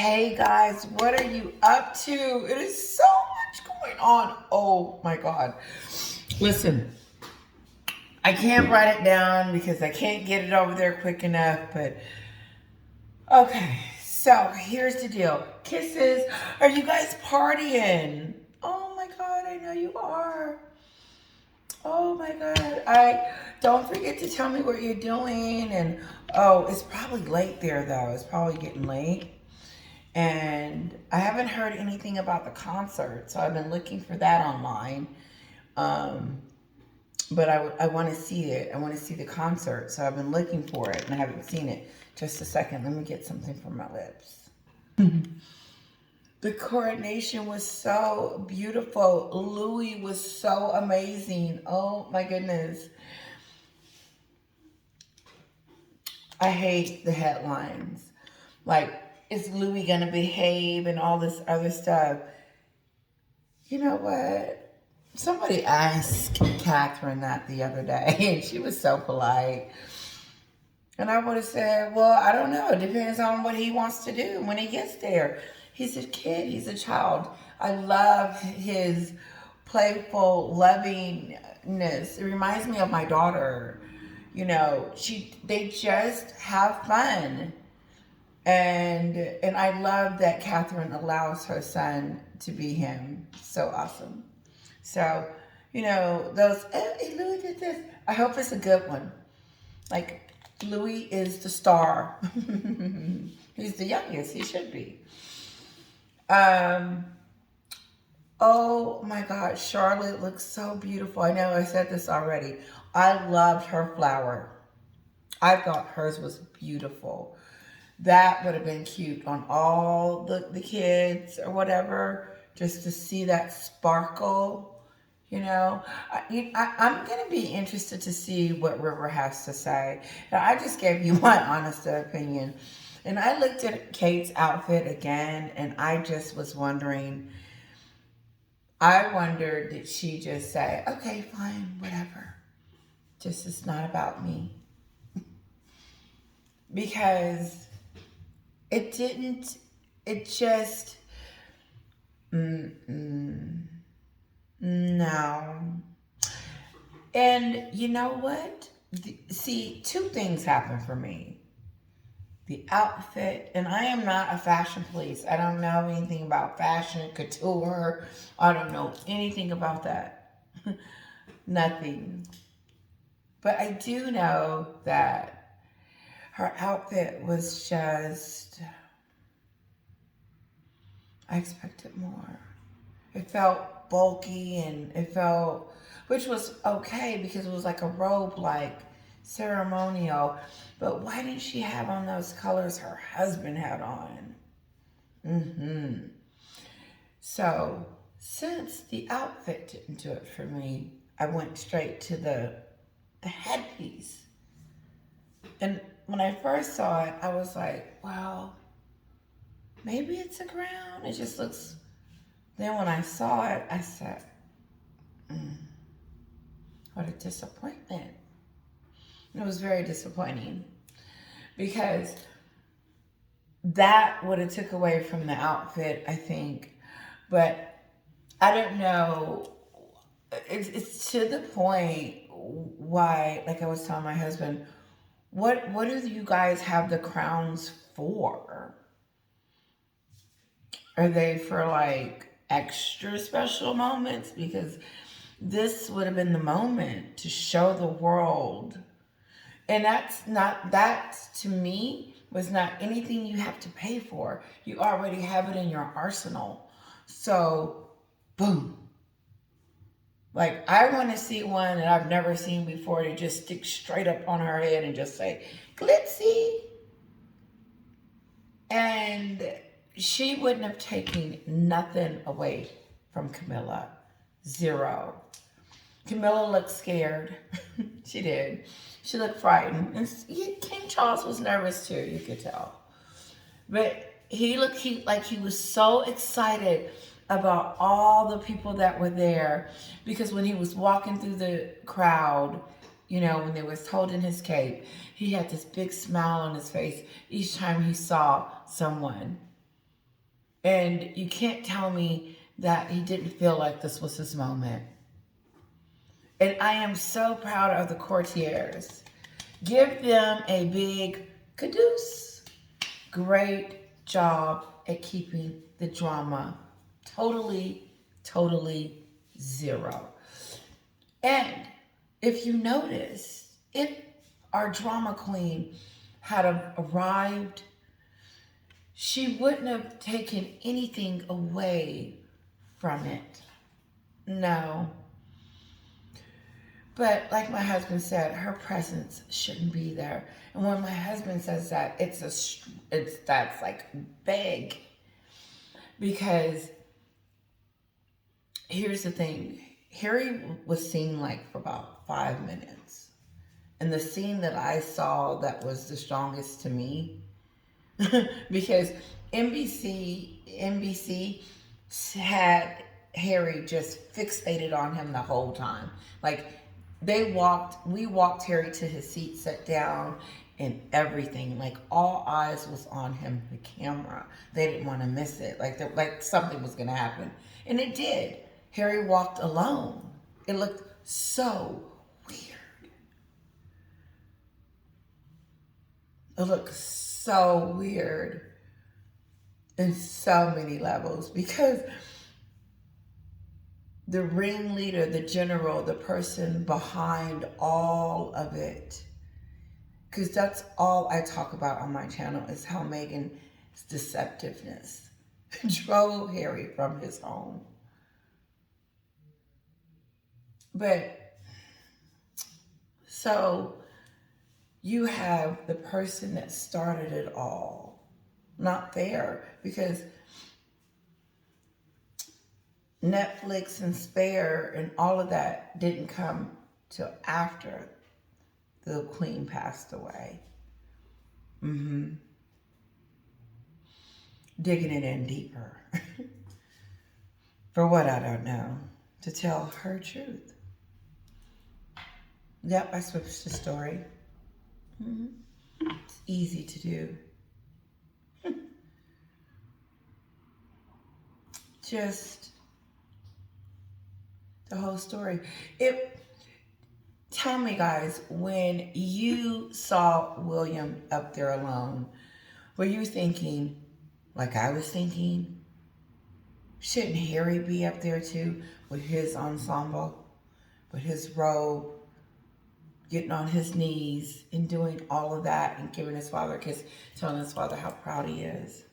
Hey guys, what are you up to? It is so much going on. Oh my God. Listen, I can't write it down because I can't get it over there quick enough, but okay. So here's the deal. Kisses, are you guys partying? Oh my God, I know you are. Oh my God. I don't forget to tell me what you're doing. And oh, it's probably late there though. It's probably getting late. And I haven't heard anything about the concert, so I've been looking for that online. Um, but I want to see it. I want to see the concert, so I've been looking for it, and I haven't seen it. Just a second, let me get something from my lips. The Coronation was so beautiful. Louis was so amazing. Oh my goodness. I hate the headlines. Like, is Louis gonna behave and all this other stuff? You know what? Somebody asked Catherine that the other day, and she was so polite. And I would have said, well, I don't know. It depends on what he wants to do when he gets there. He's a kid, he's a child. I love his playful lovingness. It reminds me of my daughter. You know, they just have fun. And I love that Catherine allows her son to be him. So awesome. So, you know, those, hey, Louis did this. I hope it's a good one. Like, Louis is the star. He's the youngest. He should be. Um, oh my God, Charlotte looks so beautiful. I know I said this already. I loved her flower. I thought hers was beautiful. That would have been cute on all the kids or whatever, just to see that sparkle, you know. I'm going to be interested to see what River has to say. Now, I just gave you my honest opinion. And I looked at Kate's outfit again, and I just was wondering, I wondered, did she just say, okay, fine, whatever. Just, it's not about me. Because it didn't, it just, no. And you know what? See, two things happen for me. The outfit, and I am not a fashion police. I don't know anything about fashion, couture. I don't know anything about that. Nothing. But I do know that her outfit was just, I expected more. It felt bulky and it felt, which was okay because it was like a robe, like ceremonial. But why didn't she have on those colors her husband had on? So since the outfit didn't do it for me, I went straight to the headpiece. And when I first saw it, I was like, well, maybe it's a crown. It just looks. Then when I saw it, I said, what a disappointment. And it was very disappointing because that would have took away from the outfit, I think. But I don't know. It's to the point why, like I was telling my husband, what do you guys have the crowns for? Are they for like extra special moments? Because this would have been the moment to show the world. And that to me was not anything you have to pay for. You already have it in your arsenal. So, boom. Like, I want to see one that I've never seen before to just stick straight up on her head and just say, glitzy. And she wouldn't have taken nothing away from Camilla. Zero. Camilla looked scared. She did. She looked frightened. And King Charles was nervous too, you could tell. But he looked like he was so excited about all the people that were there. Because when he was walking through the crowd, you know, when they was holding his cape, he had this big smile on his face each time he saw someone. And you can't tell me that he didn't feel like this was his moment. And I am so proud of the courtiers. Give them a big caduce. Great job at keeping the drama totally, totally zero. And if you notice, if our drama queen had arrived, she wouldn't have taken anything away from it. No. But like my husband said, her presence shouldn't be there. And when my husband says that, that's like big. Because here's the thing. Harry was seen like for about 5 minutes. And the scene that I saw that was the strongest to me, because NBC had Harry just fixated on him the whole time. Like we walked Harry to his seat, sat down, and everything. Like all eyes was on him, the camera. They didn't want to miss it. Like something was gonna happen, and it did. Harry walked alone. It looked so weird. It looked so weird in so many levels, because the ringleader, the general, the person behind all of it, because that's all I talk about on my channel, is how Meghan's deceptiveness drove Harry from his home. But so you have the person that started it all not there, because Netflix and Spare and all of that didn't come till after the Queen passed away. Digging it in deeper. For what, I don't know. To tell her truth. Yep, I switched the story. It's easy to do. Just the whole story. Tell me, guys, when you saw William up there alone, were you thinking, like I was thinking, shouldn't Harry be up there too, with his ensemble, with his robe, getting on his knees and doing all of that and giving his father a kiss, telling his father how proud he is?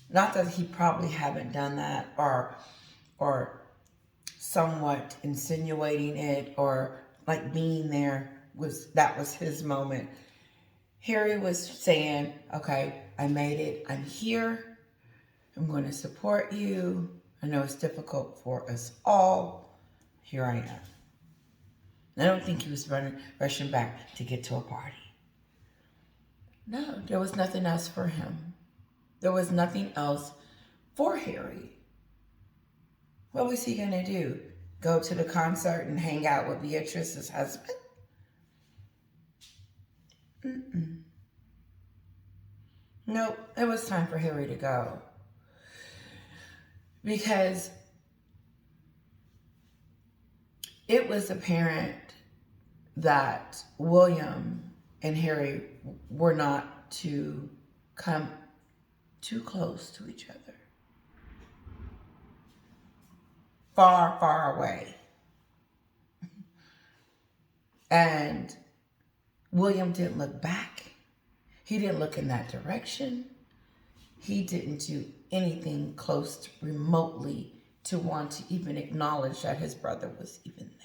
Not that he probably haven't done that, or somewhat insinuating it, or like being there, that was his moment. Harry was saying, okay, I made it. I'm here. I'm going to support you. I know it's difficult for us all. Here I am. I don't think he was rushing back to get to a party. No, there was nothing else for him. There was nothing else for Harry. What was he going to do? Go to the concert and hang out with Beatrice's husband? Nope, it was time for Harry to go. Because it was apparent that William and Harry were not to come too close to each other. Far, far away. And William didn't look back. He didn't look in that direction. He didn't do anything close to remotely to want to even acknowledge that his brother was even there.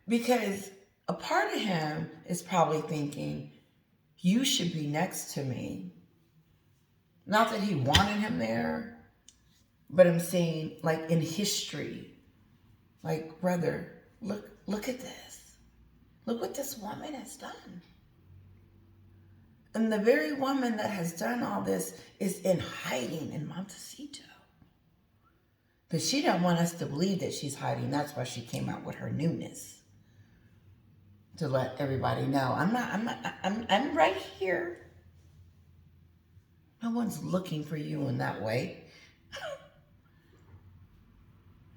Because a part of him is probably thinking, you should be next to me. Not that he wanted him there, but I'm saying, like in history, like, brother, look at this. Look what this woman has done. And the very woman that has done all this is in hiding in Montecito. But she don't want us to believe that she's hiding. That's why she came out with her newness. To let everybody know, I'm right here. No one's looking for you in that way.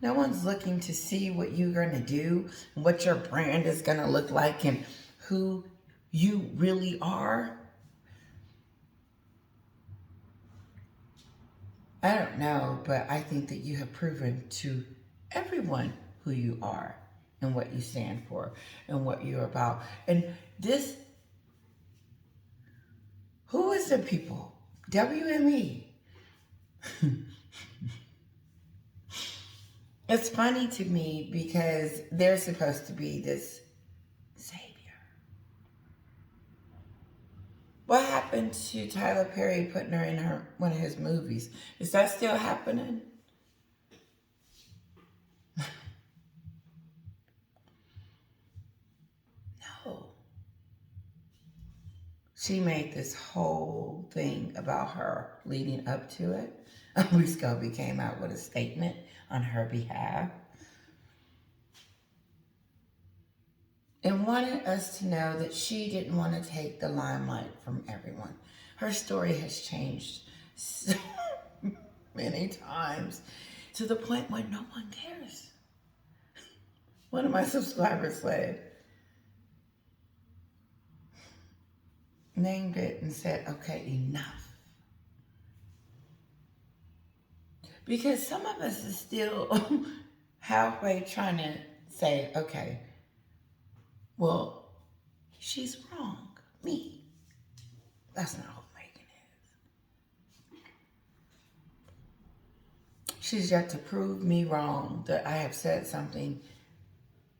No one's looking to see what you're going to do, what your brand is going to look like, and who you really are. I don't know, but I think that you have proven to everyone who you are and what you stand for and what you're about. And this, who is the people? WME. It's funny to me because they're supposed to be this savior. What happened to Tyler Perry putting her in one of his movies? Is that still happening? No. She made this whole thing about her leading up to it. Scobie came out with a statement on her behalf and wanted us to know that she didn't want to take the limelight from everyone. Her story has changed so many times to the point where no one cares. One of my subscribers said, named it and said, okay, enough. Because some of us is still halfway trying to say, okay, well, she's wrong. Me. That's not who Megan is. She's yet to prove me wrong, that I have said something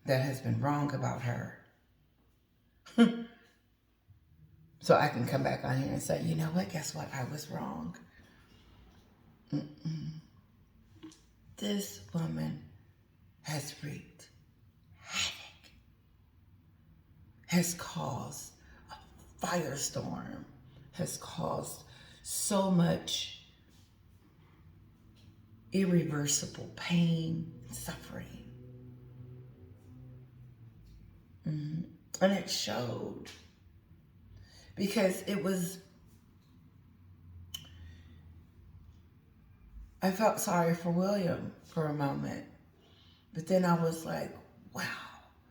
that has been wrong about her. So I can come back on here and say, you know what, guess what, I was wrong. This woman has wreaked havoc, has caused a firestorm, has caused so much irreversible pain and suffering. And it showed. Because it was, I felt sorry for William for a moment. But then I was like, wow,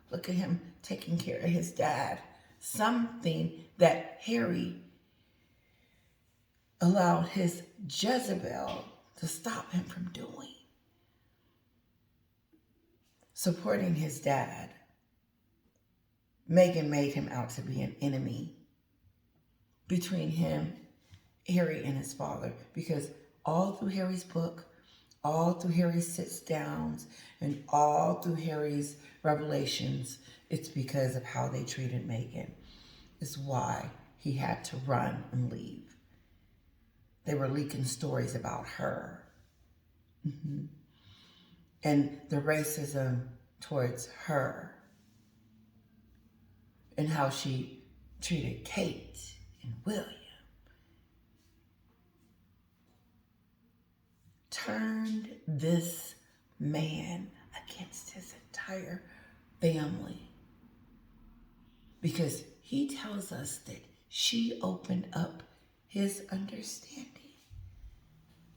look at him taking care of his dad. Something that Harry allowed his Jezebel to stop him from doing. Supporting his dad. Megan made him out to be an enemy between him, Harry, and his father. Because all through Harry's book, all through Harry's sit-downs, and all through Harry's revelations, it's because of how they treated Megan. It's why he had to run and leave. They were leaking stories about her. And the racism towards her. And how she treated Kate and William. Turned this man against his entire family. Because he tells us that she opened up his understanding.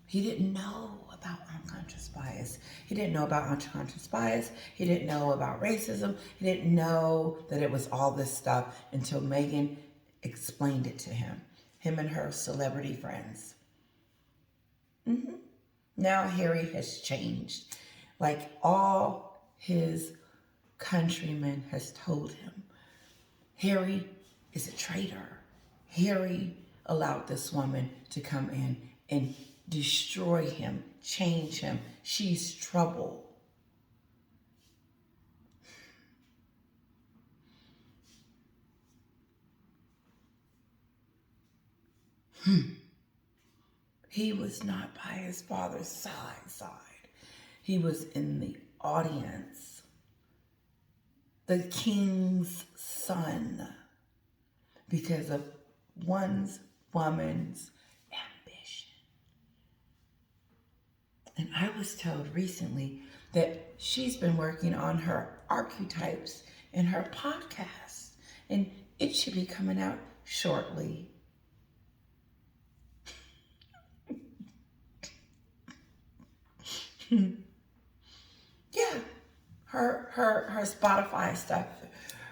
He didn't know about unconscious bias. He didn't know about unconscious bias. He didn't know about racism. He didn't know that it was all this stuff until Megan explained it to him. Him and her celebrity friends. Now Harry has changed. Like all his countrymen has told him. Harry is a traitor. Harry allowed this woman to come in and destroy him, change him. She's trouble. He was not by his father's side. He was in the audience. The king's son. Because of one woman's ambition. And I was told recently that she's been working on her archetypes in her podcast. And it should be coming out shortly. Yeah, her Spotify stuff,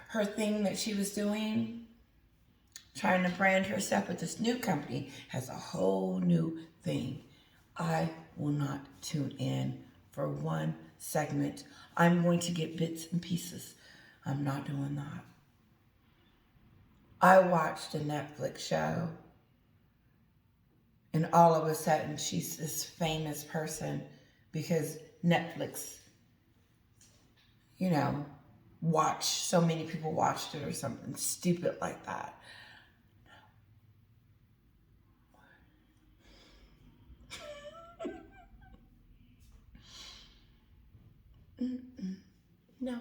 her thing that she was doing, trying to brand herself with this new company, has a whole new thing. I will not tune in for one segment. I'm going to get bits and pieces. I'm not doing that. I watched a Netflix show, and all of a sudden she's this famous person because Netflix, you know, watched, so many people watched it or something stupid like that. Mm-mm. No,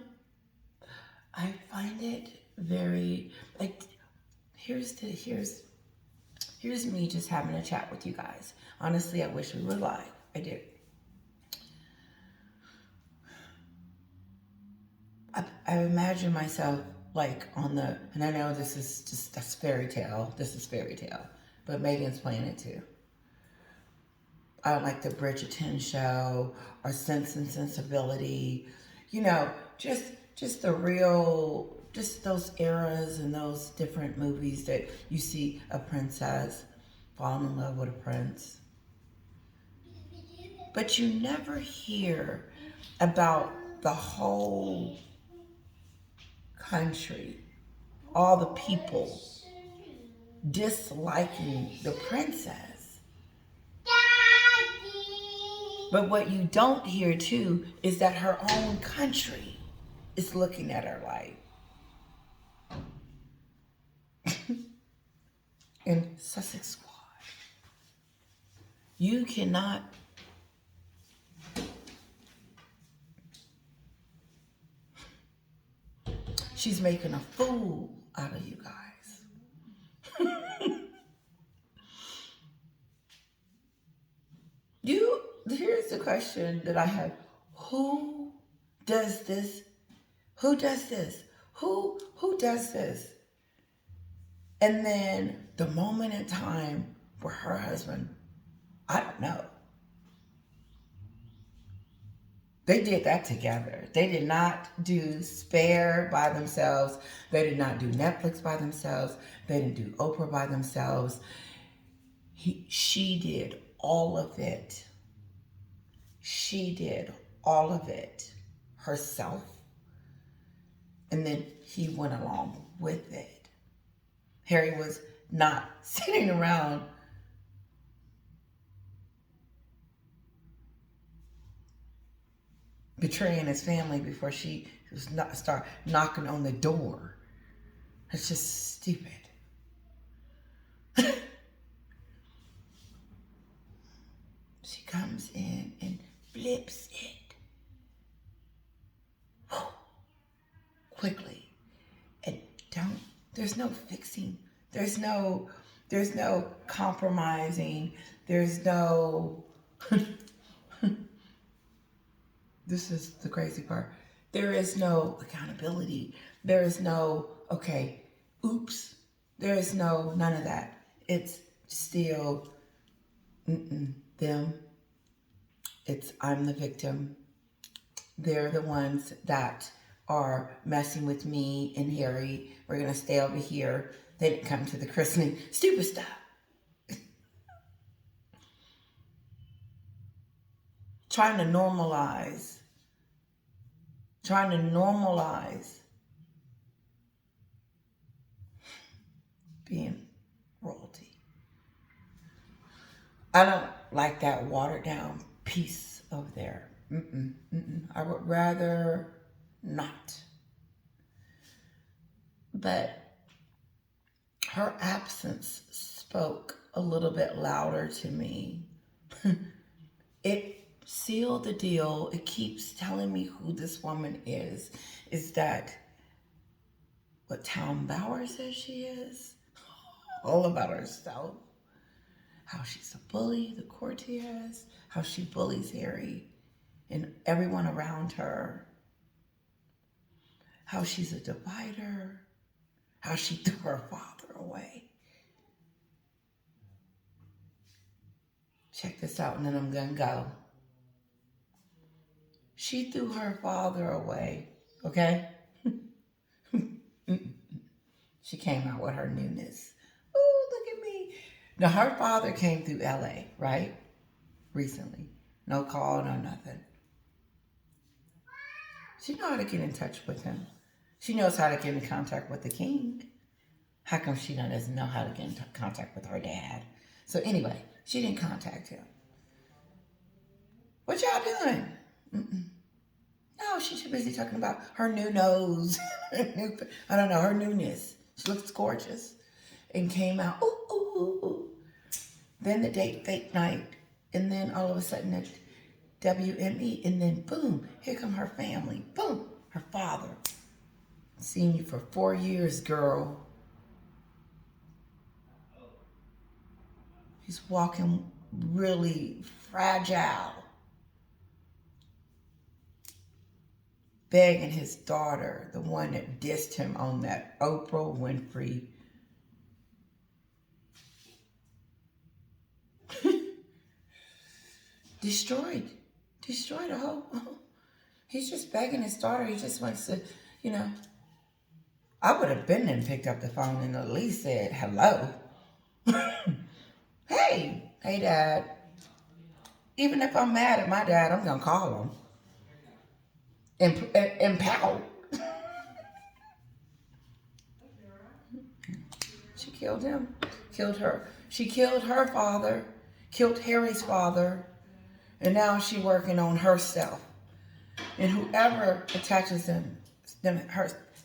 I find it very like here's me just having a chat with you guys. Honestly, I wish we were live. I do. I imagine myself like on the, and I know this is just that's fairy tale. This is fairy tale, but Megan's playing it too. I don't like the Bridgerton show or Sense and Sensibility. You know, just the real, just those eras and those different movies that you see a princess falling in love with a prince. But you never hear about the whole country, all the people disliking the princess. But what you don't hear too is that her own country is looking at her like, in Sussex Squad, you cannot. She's making a fool out of you guys. Here's the question that I have. Who does this? Who does this? Who does this? And then the moment in time where her husband, I don't know. They did that together. They did not do Spare by themselves. They did not do Netflix by themselves. They didn't do Oprah by themselves. She did all of it. She did all of it herself. And then he went along with it. Harry was not sitting around betraying his family before she was not start knocking on the door. It's just stupid. She comes in and flips it quickly. And there's no fixing. There's no compromising. There's no this is the crazy part. There is no accountability. There is no, okay, oops. There is no, none of that. It's still them. It's I'm the victim. They're the ones that are messing with me and Harry. We're going to stay over here. They didn't come to the christening. Stupid stuff. Trying to normalize being royalty. I don't like that watered down piece over there. I would rather not. But her absence spoke a little bit louder to me. It sealed the deal. It keeps telling me who this woman is. Is that what Town Bauer says she is? All about herself. How she's a bully, the courtiers, how she bullies Harry and everyone around her, how she's a divider, how she threw her father away. Check this out and then I'm gonna go. She threw her father away, okay? She came out with her newness. Ooh, look at me. Now, her father came through LA, right? Recently. No call, no nothing. She knows how to get in touch with him. She knows how to get in contact with the king. How come she doesn't know how to get in contact with her dad? So anyway, she didn't contact him. What y'all doing? Mm-mm. No, she's too busy talking about her new nose. Her newness. She looks gorgeous. And came out, ooh, ooh, ooh, ooh. Then the fake night. And then all of a sudden at WME. And then boom, here come her family. Boom, her father. Seen you for 4 years, girl. He's walking really fragile. Begging his daughter, the one that dissed him on that Oprah Winfrey. Destroyed a whole. He's just begging his daughter. He just wants to, I would have been and picked up the phone and at least said hello. Hey, Dad. Even if I'm mad at my dad, I'm gonna call him and pout. She killed him, killed her. She killed her father, killed Harry's father, and now she's working on herself. And whoever attaches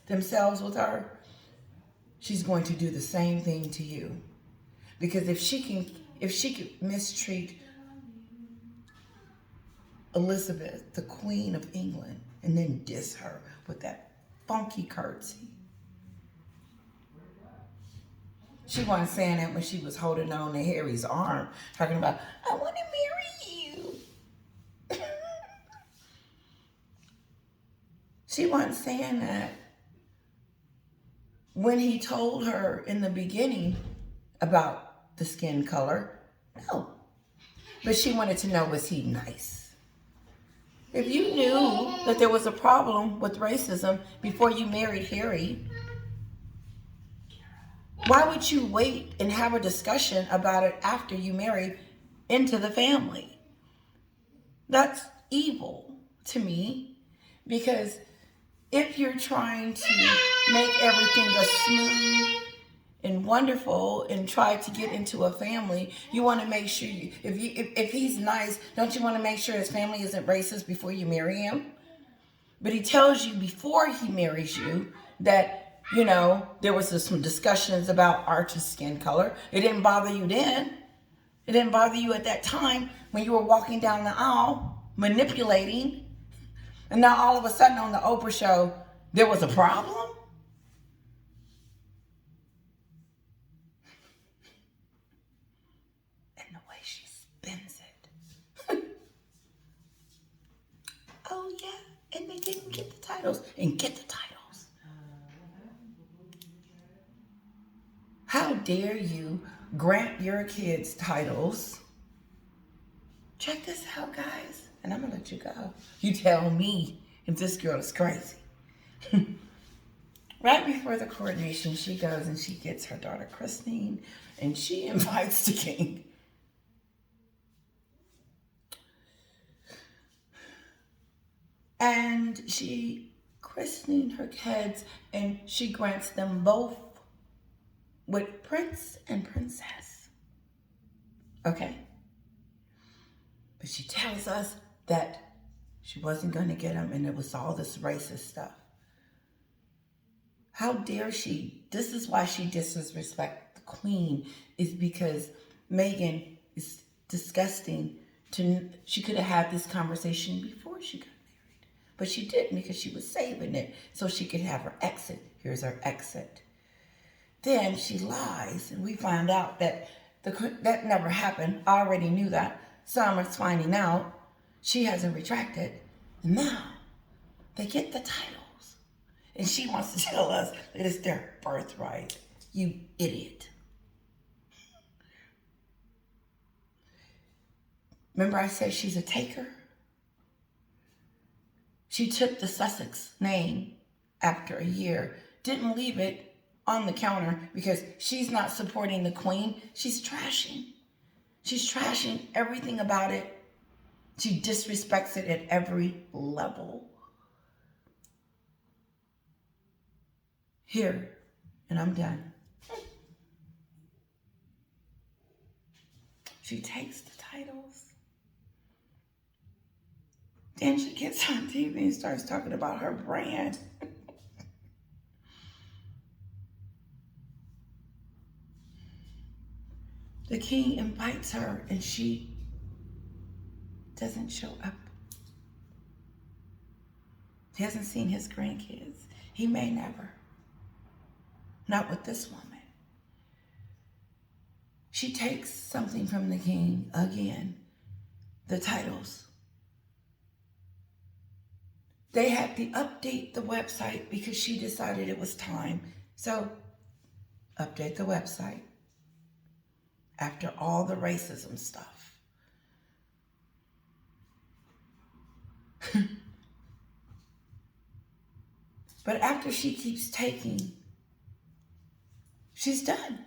themselves with her, she's going to do the same thing to you. Because if she could mistreat Elizabeth, the Queen of England, and then diss her with that funky curtsy. She wasn't saying that when she was holding on to Harry's arm, talking about, I want to marry you. She wasn't saying that when he told her in the beginning about the skin color. No. But she wanted to know, was he nice? If you knew that there was a problem with racism before you married Harry, why would you wait and have a discussion about it after you married into the family? That's evil to me, because if you're trying to make everything a smooth and wonderful and try to get into a family, you want to make sure if he's nice, don't you want to make sure his family isn't racist before you marry him? But he tells you before he marries you that, there was some discussions about Archie's skin color. It didn't bother you then. It didn't bother you at that time when you were walking down the aisle manipulating. And now all of a sudden on the Oprah show, there was a problem? And the way she spins it. Oh yeah, and they didn't get the titles. And get the titles. How dare you grant your kids titles? Check this out, guys. And I'm going to let you go. You tell me if this girl is crazy. Right before the coronation, she goes and she gets her daughter Christine, and she invites the king. And she christening her kids, and she grants them both with prince and princess. Okay? But she tells us that she wasn't going to get them, and it was all this racist stuff. How dare she? This is why she disrespects the queen, is because Meghan is disgusting. She could have had this conversation before she got married. But she didn't, because she was saving it so she could have her exit. Here's her exit. Then she lies, and we find out that that never happened. I already knew that. Summer's finding out. She hasn't retracted. And now they get the titles. And she wants to tell us that it's their birthright. You idiot. Remember I said she's a taker? She took the Sussex name after a year, didn't leave it on the counter because she's not supporting the queen. She's trashing. She's trashing everything about it. She disrespects it at every level. Here, and I'm done. She takes the titles. Then she gets on TV and starts talking about her brand. The king invites her and she doesn't show up. He hasn't seen his grandkids. He may never. Not with this woman. She takes something from the king again, the titles. They had to update the website because she decided it was time. So, update the website after all the racism stuff. But after she keeps taking, she's done.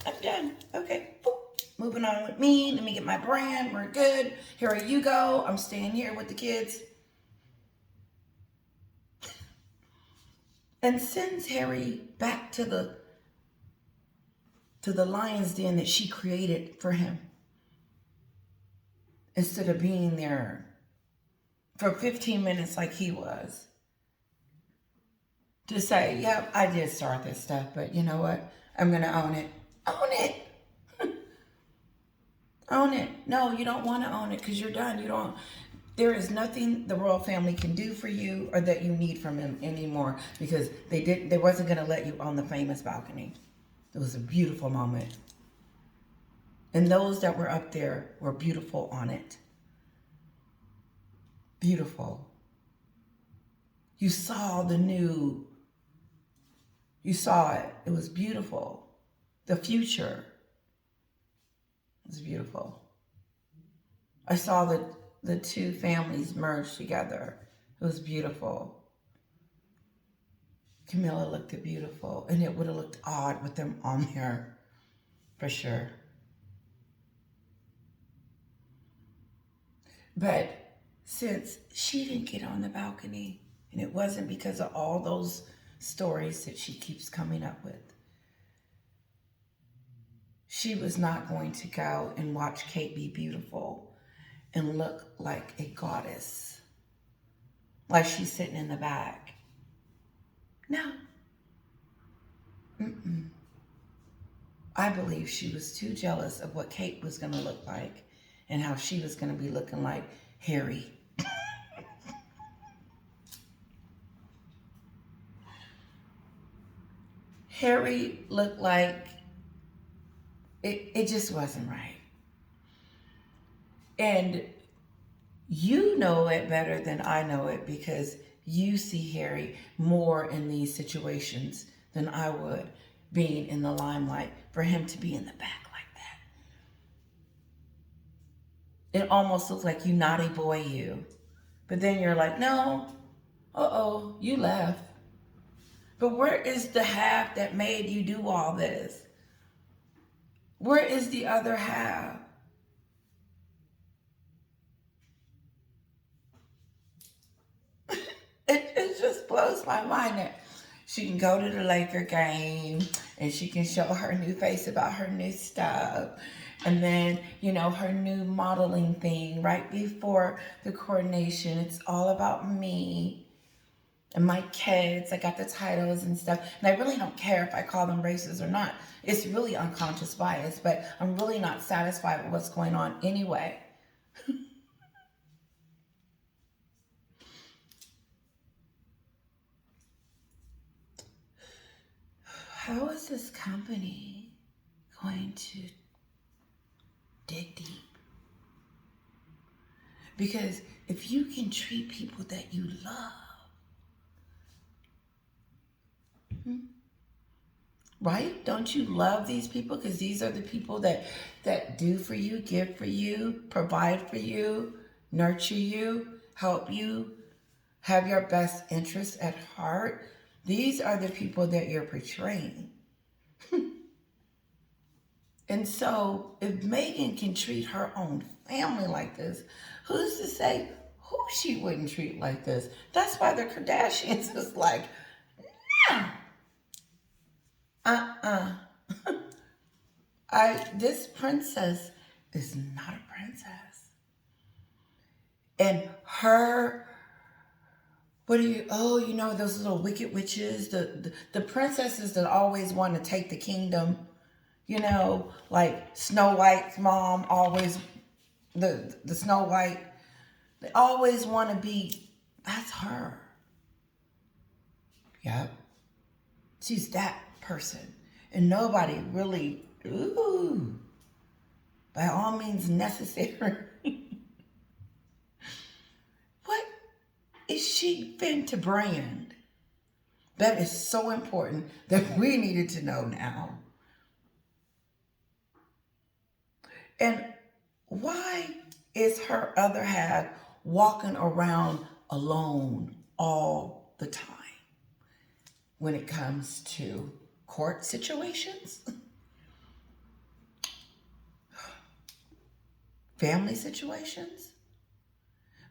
I'm done. Okay, boop. Moving on with me. Let me get my brand. We're good. Here you go. I'm staying here with the kids. And sends Harry back to the lion's den that she created for him. Instead of being there for 15 minutes like he was. To say, yep, I did start this stuff, but you know what? I'm going to own it. Own it. Own it. No, you don't want to own it because you're done. There is nothing the royal family can do for you or that you need from him anymore because they wasn't going to let you on the famous balcony. It was a beautiful moment. And those that were up there were beautiful on it. Beautiful. You saw you saw it. It was beautiful. The future was beautiful. I saw the two families merge together. It was beautiful. Camilla looked beautiful, and it would have looked odd with them on there, for sure. But since she didn't get on the balcony, and it wasn't because of all those stories that she keeps coming up with, she was not going to go and watch Kate be beautiful and look like a goddess, like she's sitting in the back. No. I believe she was too jealous of what Kate was going to look like and how she was going to be looking like Harry. Harry looked like it just wasn't right. And you know it better than I know it because you see Harry more in these situations than I would, being in the limelight, for him to be in the back like that. It almost looks like you naughty boy you. But then you're like, no, you left. But where is the half that made you do all this? Where is the other half? It just blows my mind that she can go to the Laker game and she can show her new face about her new stuff. And then, her new modeling thing right before the coronation. It's all about me and my kids. I got the titles and stuff. And I really don't care if I call them racist or not. It's really unconscious bias, but I'm really not satisfied with what's going on anyway. How is this company going to dig deep? Because if you can treat people that you love, right? Don't you love these people? Because these are the people that do for you, give for you, provide for you, nurture you, help you have your best interests at heart. These are the people that you're portraying. And so if Megan can treat her own family like this, who's to say who she wouldn't treat like this? That's why the Kardashians is like, nah, uh-uh. This princess is not a princess. And her, those little wicked witches, the princesses that always want to take the kingdom, like Snow White's mom always, the Snow White, they always want to be, that's her. Yep. She's that person. And nobody really, by all means necessary. What is she fin to brand? That is so important that we needed to know now. And why is her other half walking around alone all the time when it comes to court situations, family situations?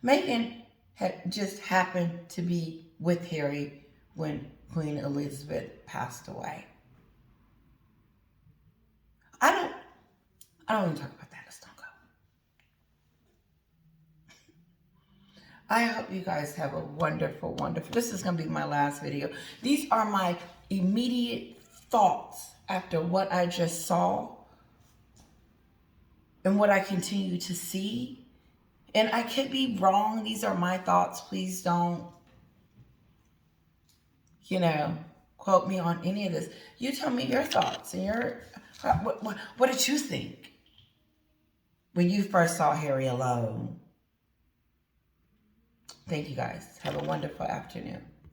Megan had just happened to be with Harry when Queen Elizabeth passed away. I don't even talk about that. Let's don't go. I hope you guys have a wonderful, this is going to be my last video. These are my immediate thoughts after what I just saw and what I continue to see. And I could be wrong. These are my thoughts. Please don't, quote me on any of this. You tell me your thoughts and what did you think when you first saw Harry alone? Thank you guys. Have a wonderful afternoon.